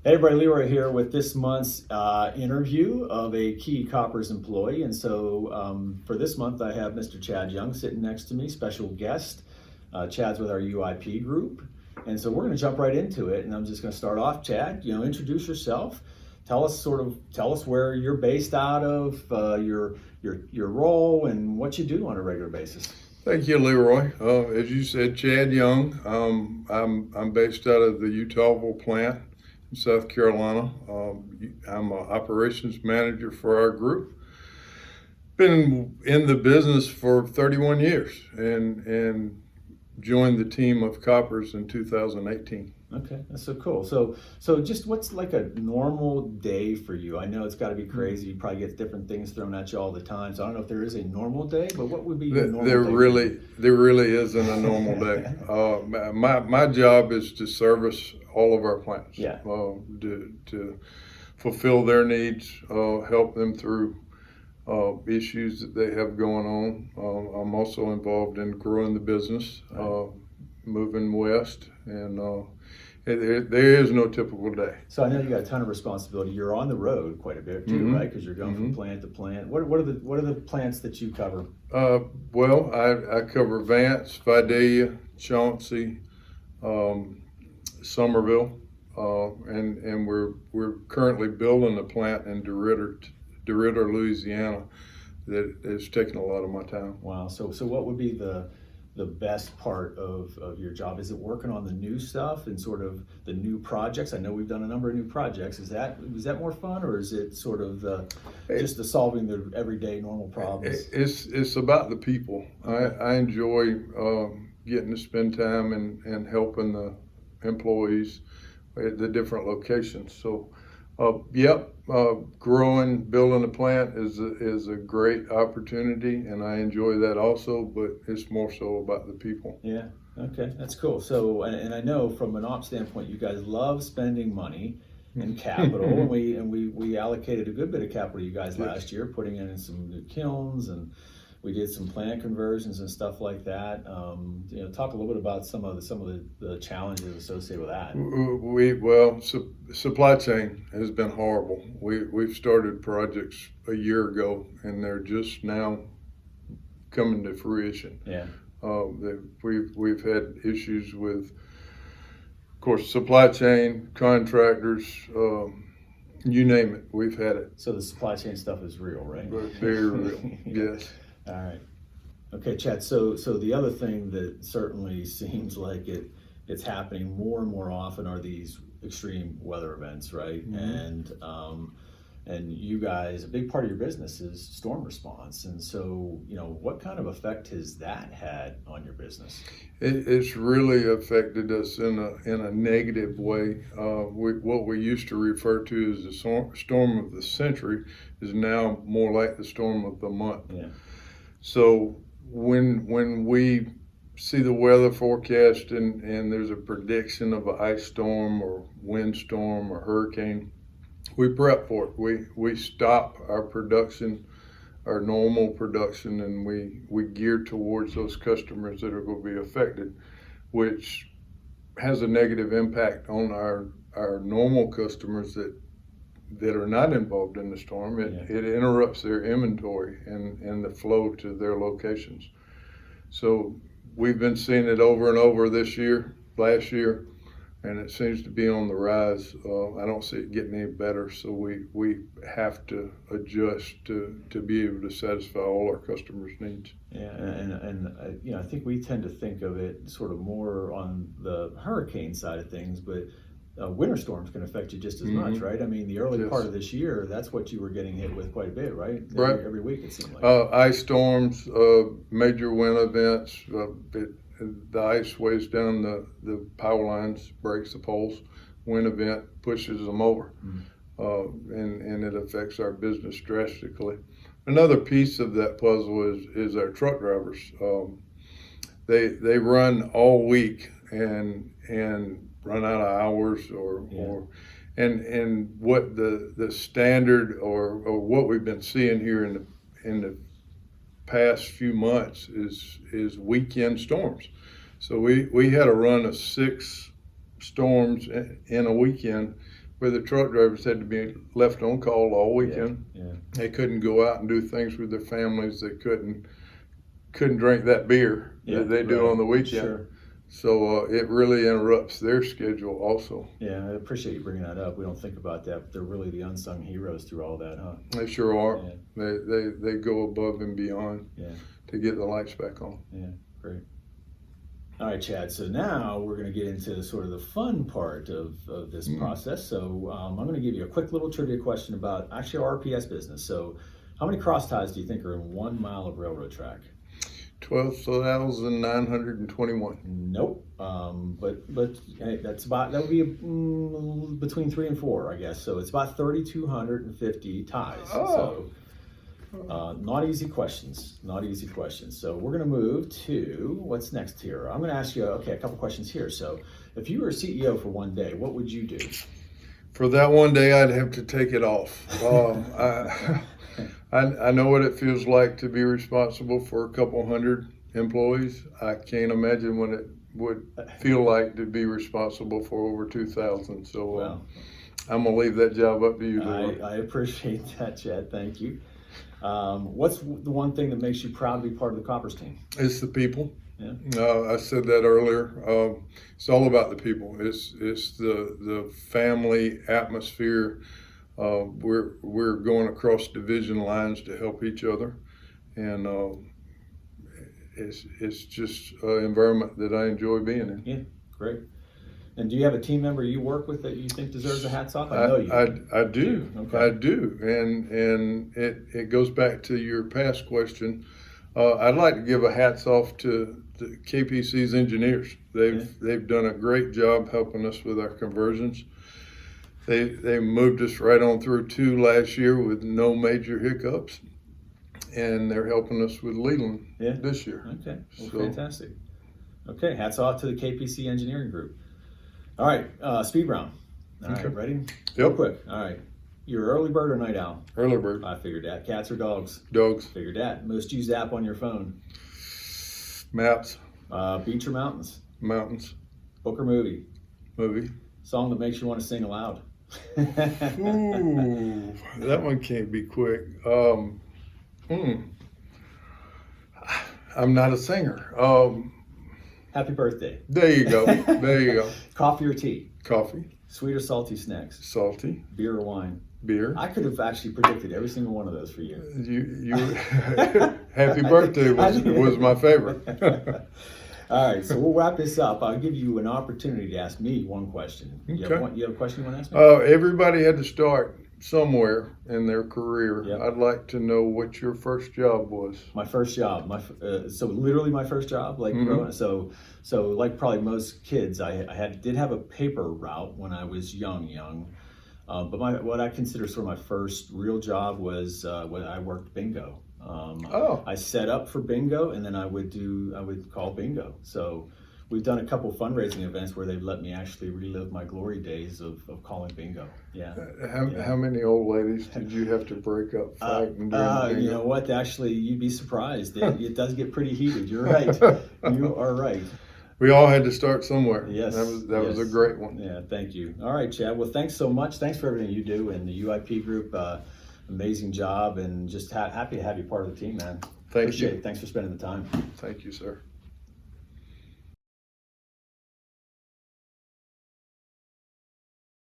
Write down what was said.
Hey everybody, Leroy here with this month's interview of a key Koppers employee. And so for this month, I have Mr. Chad Yongue sitting next to me, special guest. Chad's with our UIP group. And so we're going to jump right into it. And I'm just going to start off, Chad, introduce yourself. Tell us where you're based out of, your role and what you do on a regular basis. Thank you, Leroy. As you said, Chad Yongue. I'm based out of the Utahville plant in South Carolina. I'm an operations manager for our group. Been in the business for 31 years and joined the team of Koppers in 2018. Okay, that's so cool. So just what's like a normal day for you? I know it's got to be crazy. You probably get different things thrown at you all the time. So I don't know if there is a normal day, but what would be your normal day? There really isn't a normal day. My job is to service all of our plants. Yeah. To fulfill their needs, help them through issues that they have going on. I'm also involved in growing the business, right. Moving west, and there is no typical day. So I know you got a ton of responsibility. You're on the road quite a bit too, right? Because you're going from plant to plant. What are the plants that you cover? Well, I cover Vance, Vidalia, Chauncey, Somerville, and we're currently building a plant in DeRidder, Louisiana, that is taking a lot of my time. Wow. So what would be the best part of your job? Is it working on the new stuff and sort of the new projects? I know we've done a number of new projects. Was that more fun, or is it sort of just the solving the everyday normal problems? It's about the people. I enjoy getting to spend time and helping the employees at the different locations. So growing, building a plant is a great opportunity, and I enjoy that also, but it's more so about the people. Yeah, okay, that's cool. So, and I know from an ops standpoint, you guys love spending money and capital, and we allocated a good bit of capital to you guys last year, putting in some new kilns, and we did some plant conversions and stuff like that. Talk a little bit about some of the challenges associated with that. Supply chain has been horrible. We've started projects a year ago, and they're just now coming to fruition. Yeah. We've had issues with, of course, supply chain, contractors, you name it, we've had it. So the supply chain stuff is real, right? Very real, yes. All right. Okay, Chad, so the other thing that certainly seems like it's happening more and more often are these extreme weather events, right? And you guys, a big part of your business is storm response. And so, what kind of effect has that had on your business? It's really affected us in a negative way. What we used to refer to as the storm of the century is now more like the storm of the month. Yeah. So when we see the weather forecast and there's a prediction of an ice storm or windstorm or hurricane, we prep for it. We stop our production, our normal production, and we gear towards those customers that are going to be affected, which has a negative impact on our normal customers that are not involved in the storm. It interrupts their inventory and the flow to their locations. So we've been seeing it over and over last year, and it seems to be on the rise. I don't see it getting any better, so we have to adjust to be able to satisfy all our customers' needs. Yeah, and I think we tend to think of it sort of more on the hurricane side of things, but winter storms can affect you just as much, right? I mean, the early part of this year, that's what you were getting hit with quite a bit, right? Every week it seemed like. Ice storms, major wind events, the ice weighs down the power lines, breaks the poles. Wind event pushes them over, and it affects our business drastically. Another piece of that puzzle is our truck drivers. They run all week and run out of hours and what the standard or what we've been seeing here in the past few months is weekend storms. So we had a run of 6 storms in a weekend where the truck drivers had to be left on call all weekend. Yeah. They couldn't go out and do things with their families. They couldn't drink that beer that they do on the weekend. Sure. So it really interrupts their schedule also. Yeah, I appreciate you bringing that up. We don't think about that, but they're really the unsung heroes through all that, huh? They sure are. Yeah. They go above and beyond to get the lights back on. Yeah, great. All right, Chad, so now we're going to get into sort of the fun part of this process. So I'm going to give you a quick little trivia question about actually our RPS business. So how many cross ties do you think are in 1 mile of railroad track? 12,921. Nope. But hey, that would be between 3 and 4, I guess. So it's about 3,250 ties. Oh. So not easy questions. So we're going to move to what's next here. I'm going to ask you a couple questions here. So if you were CEO for one day, what would you do? For that one day, I'd have to take it off. I know what it feels like to be responsible for a couple hundred employees. I can't imagine what it would feel like to be responsible for over 2,000. So I'm going to leave that job up to you, Leroy. I appreciate that, Chad. Thank you. What's the one thing that makes you proud to be part of the Koppers team? It's the people. Yeah. I said that earlier. It's all about the people. It's the family atmosphere. We're going across division lines to help each other, and it's just an environment that I enjoy being in. Yeah, great. And do you have a team member you work with that you think deserves a hats off? I know you. I do. Okay. I do, and it goes back to your past question. I'd like to give a hats off to the KPC's engineers. They've done a great job helping us with our conversions. They moved us right on through 2 last year with no major hiccups, and they're helping us with Leland this year. Okay, well, fantastic. Okay, hats off to the KPC Engineering Group. All right, speed round. All right, ready? Yep. Real quick. All right, you're an early bird or night owl? Early bird. I figured that. Cats or dogs? Dogs. Figured that. Most used app on your phone? Maps. Beach or mountains? Mountains. Book or movie? Movie. Song that makes you want to sing aloud? Ooh, that one can't be quick. I'm not a singer. Happy birthday. There you go. There you go. Coffee or tea? Coffee. Sweet or salty snacks? Salty. Beer or wine? Beer. I could have actually predicted every single one of those for you. You Happy birthday was my favorite. All right, so we'll wrap this up. I'll give you an opportunity to ask me one question. You have a question you want to ask me? Everybody had to start somewhere in their career. Yep. I'd like to know what your first job was. My first job, so literally my first job, like growing. So like probably most kids, I did have a paper route when I was young. But what I consider sort of my first real job was when I worked bingo. I set up for bingo, and then I would call bingo. So we've done a couple fundraising events where they've let me actually relive my glory days of calling bingo. Yeah. How many old ladies did you have to break up fighting during bingo? You know what? Actually, you'd be surprised. It does get pretty heated. You're right. You are right. We all had to start somewhere. Yes. That was a great one. Yeah, thank you. All right, Chad. Well, thanks so much. Thanks for everything you do and the UIP group. Amazing job, and just happy to have you part of the team, man. Thank Appreciate you. it. Thanks for spending the time. Thank you, sir.